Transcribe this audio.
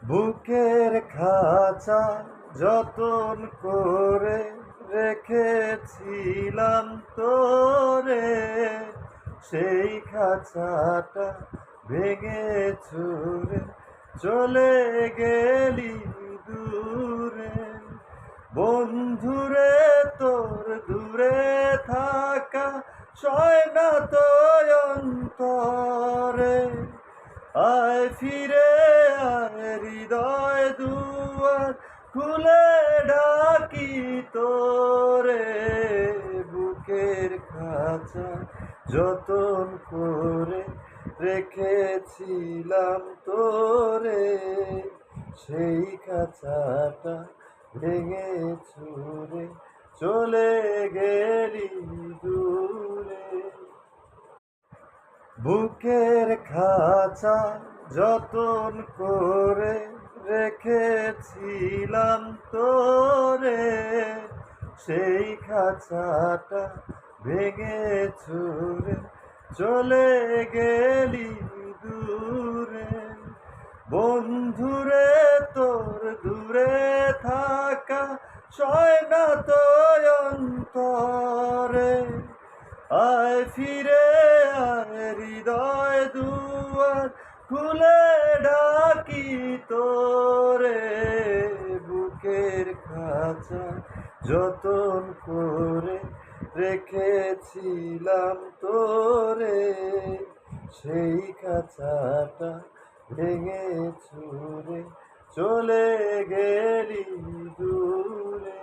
বুকের খাঁচা যতন করে রেখেছিলাম তোরে, সেই খাঁচাটা ভেঙে চুরে চলে গেলি দূরে। বন্ধুরে তোর দূরে থাকা সয় না তো অন্তরে, আয় ফিরে আয় হৃদয় দুয়ার খুলে ডাকি তোরে। বুকের খাঁচা যতন করে রেখেছিলাম তোরে, সেই খাঁচাটা ভেঙে চুরে চলে গেলি দূরে। বুকের খাঁচা যতন করে রেখেছিলাম তোরে, সেই খাঁচাটা ভেঙে চুরে চলে গেলি দূরে। বন্ধুরে তোর দূরে থাকা সয় না তো অন্তরে, আয় ফিরে আয় হৃদয় দুয়ার খুলে ডাকি তোরে। বুকের খাঁচা যতন করে রেখেছিলাম তোরে, সেই খাঁচাটা ভেঙে চুরে চলে গেলি দূরে।